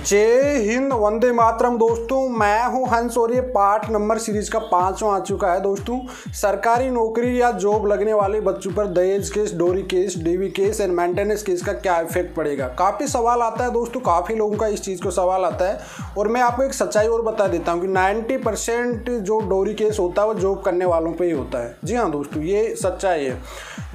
जय हिंद, वंदे मातरम। दोस्तों मैं हूं हंस और ये पार्ट नंबर सीरीज का 5वां आ चुका है। दोस्तों सरकारी नौकरी या जॉब लगने वाले बच्चों पर दहेज case, dowry case, DV case and maintenance case का क्या इफेक्ट पड़ेगा, काफ़ी सवाल आता है दोस्तों। काफ़ी लोगों का इस चीज़ को सवाल आता है और मैं आपको एक सच्चाई और बता देता हूँ कि 90% जो डोरी केस होता है वो जॉब करने वालों पर ही होता है। जी हाँ दोस्तों, ये सच्चाई है।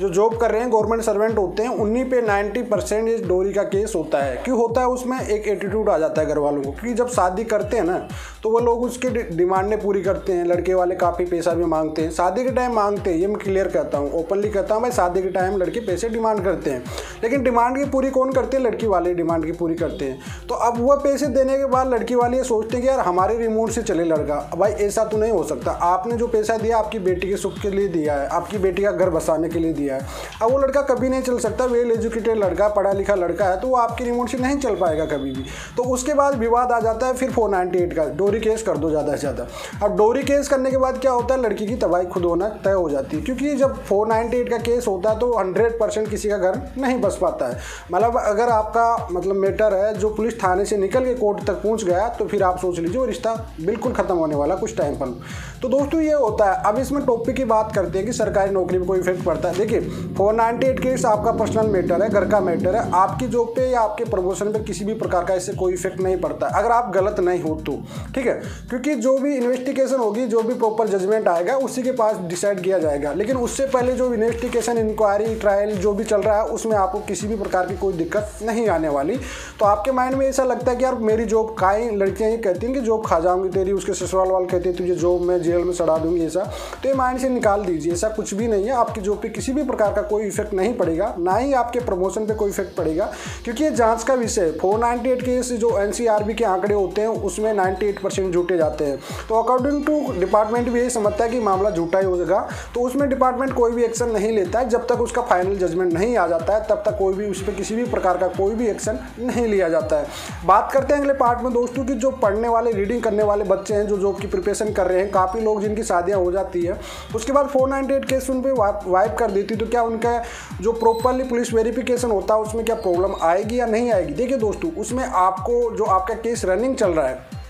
जो जॉब कर रहे हैं, गवर्नमेंट सर्वेंट होते हैं, उन्हीं पे 90% ये डोरी का केस होता है। क्यों होता है? उसमें एक एटीट्यूड आ जाता है घर वालों को, क्योंकि जब शादी करते हैं ना तो वो लोग उसके डिमांडें पूरी करते हैं। लड़के वाले काफ़ी पैसा भी मांगते हैं, शादी के टाइम मांगते हैं। ये मैं क्लियर कहता हूँ, ओपनली कहता हूँ भाई, शादी के टाइम लड़के पैसे डिमांड करते हैं। लेकिन डिमांड की पूरी कौन करते हैं? लड़की वाले डिमांड की पूरी करते हैं। तो अब वह पैसे देने के बाद लड़की वाले ये सोचते हैं कि यार हमारे रिमोट से चले लड़का। भाई ऐसा तो नहीं हो सकता। आपने जो पैसा दिया आपकी बेटी के सुख के लिए दिया है, आपकी बेटी का घर बसाने के लिए दिया है। अब वो लड़का कभी नहीं चल सकता। वेल एजुकेटेड लड़का, पढ़ा लिखा लड़का है, तो वो आपकी रिमोट से नहीं चल पाएगा कभी भी। तो उसके बाद विवाद आ जाता है फिर 498 का, डोरी केस कर दो ज़्यादा से ज़्यादा। अब डोरी केस करने के बाद क्या होता है? लड़की की तबाही खुद होना तय हो जाती है, क्योंकि जब 498 का केस होता है तो 100% किसी का घर नहीं बस पाता है। मतलब अगर आपका मैटर है जो पुलिस थाने से निकल के कोर्ट तक पहुंच गया तो फिर आप सोच लीजिए वो रिश्ता बिल्कुल खत्म होने वाला कुछ टाइम पर। तो दोस्तों ये होता है। अब इसमें टॉपिक की बात करते हैं कि सरकारी नौकरी में कोई इफेक्ट पड़ता है। देखिए 498 केस आपका पर्सनल मैटर है, घर का मैटर है। आपकी जॉब पे या आपके प्रमोशन पे किसी भी प्रकार का इससे कोई इफेक्ट नहीं पड़ता अगर आप गलत नहीं हो तो, ठीक है। क्योंकि जो भी इन्वेस्टिगेशन होगी, जो भी प्रॉपर जजमेंट आएगा उसी के पास डिसाइड किया जाएगा। लेकिन उससे पहले जो इन्वेस्टिगेशन, इंक्वायरी, ट्रायल जो भी चल रहा है उसमें आपको किसी भी प्रकार की कोई दिक्कत नहीं आने वाली। तो आपके माइंड में ऐसा लगता है कि यार मेरी जॉब खाई, लड़कियां ये कहती हैं कि जॉब खा जाऊंगी तेरी, उसके ससुराल वाले कहते हैं तुझे जॉब में जेल में सड़ा दूंगी, ऐसा। तो ये माइंड से निकाल दीजिए, ऐसा कुछ भी नहीं है। आपकी जॉब पे किसी भी प्रकार का कोई इफेक्ट नहीं पड़ेगा, ना ही आपके प्रमोशन पे कोई इफेक्ट पड़ेगा, क्योंकि ये जांच का विषय है। 498 केस जो एनसीआरबी के आंकड़े होते हैं उसमें 98% झूठे जाते हैं। तो अकॉर्डिंग टू डिपार्टमेंट भी यही समझता है कि मामला झूठा ही होगा, तो उसमें डिपार्टमेंट कोई भी एक्शन नहीं लेता है। जब तक उसका फाइनल जजमेंट नहीं आ जाता है तब तक कोई भी उस पर किसी भी प्रकार का कोई भी एक्शन नहीं लिया जाता है। बात करते हैं अगले पार्ट में दोस्तों कि जो पढ़ने वाले, रीडिंग करने वाले बच्चे हैं जो जॉब की प्रिपरेशन कर रहे हैं, काफ़ी लोग जिनकी शादियां हो जाती है उसके बाद 498 केस उन पर वाइप कर देती, तो क्या उनका जो प्रॉपरली पुलिस वेरिफिकेशन होता है उसमें क्या प्रॉब्लम आएगी या नहीं आएगी? देखिए दोस्तों, उसमें आपको जो आपका केस रनिंग चल रहा है,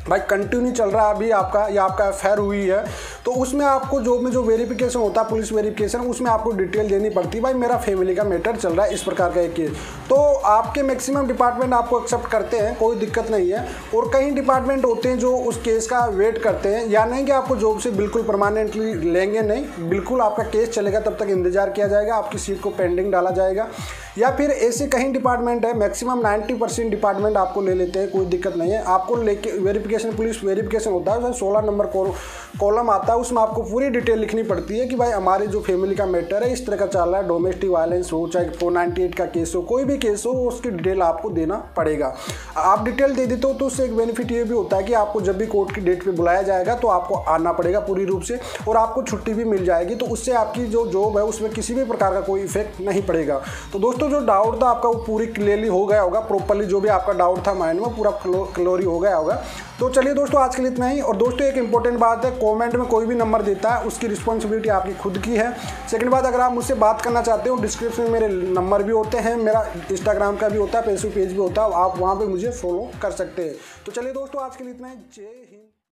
भाई कंटिन्यू चल रहा है अभी आपका, या आपका एफआईआर हुई है, तो उसमें आपको जॉब में जो वेरिफिकेशन होता है, पुलिस वेरिफिकेशन, उसमें आपको डिटेल देनी पड़ती है। भाई मेरा फैमिली का मैटर चल रहा है, इस प्रकार का एक केस, तो आपके मैक्सिमम डिपार्टमेंट आपको एक्सेप्ट करते हैं, कोई दिक्कत नहीं है। और कई डिपार्टमेंट होते हैं जो उस केस का वेट करते हैं, या नहीं कि आपको जॉब से बिल्कुल परमानेंटली लेंगे, नहीं, बिल्कुल आपका केस चलेगा तब तक इंतजार किया जाएगा, आपकी सीट को पेंडिंग डाला जाएगा। या फिर ऐसे कहीं डिपार्टमेंट है, मैक्सिमम 90% डिपार्टमेंट आपको ले लेते हैं, कोई दिक्कत नहीं है। आपको लेके वेरिफिकेशन, पुलिस वेरिफिकेशन होता है, उसमें 16 नंबर कॉलम आता है, उसमें आपको पूरी डिटेल लिखनी पड़ती है कि भाई हमारे जो फैमिली का मैटर है इस तरह का चल रहा है, डोमेस्टिक वायलेंस हो, चाहे 498 का केस हो, कोई भी केस हो, उसकी डिटेल आपको देना पड़ेगा। आप डिटेल दे देते हो तो उससे एक बेनिफिट ये भी होता है कि आपको जब भी कोर्ट की डेट पे बुलाया जाएगा तो आपको आना पड़ेगा पूरी रूप से, और आपको छुट्टी भी मिल जाएगी। तो उससे आपकी जो जॉब है उसमें किसी भी प्रकार का कोई इफेक्ट नहीं पड़ेगा। तो दोस्तों जो डाउट था आपका वो पूरी क्लियरली हो गया होगा, प्रॉपरली जो भी आपका डाउट था माइंड में पूरा क्लियर हो गया होगा। तो चलिए दोस्तों आज के लिए इतना ही। और दोस्तों एक इंपॉर्टेंट बात है, कमेंट में कोई भी नंबर देता है उसकी रिस्पॉन्सिबिलिटी आपकी खुद की है। सेकंड बात, अगर आप मुझसे बात करना चाहते हो, डिस्क्रिप्शन में मेरे नंबर भी होते हैं, मेरा इंस्टाग्राम का भी होता है, फेसबुक पेज भी होता है, आप वहाँ पे मुझे फॉलो कर सकते हैं। तो चलिए दोस्तों आज के लिए इतना ही। जय हिंद।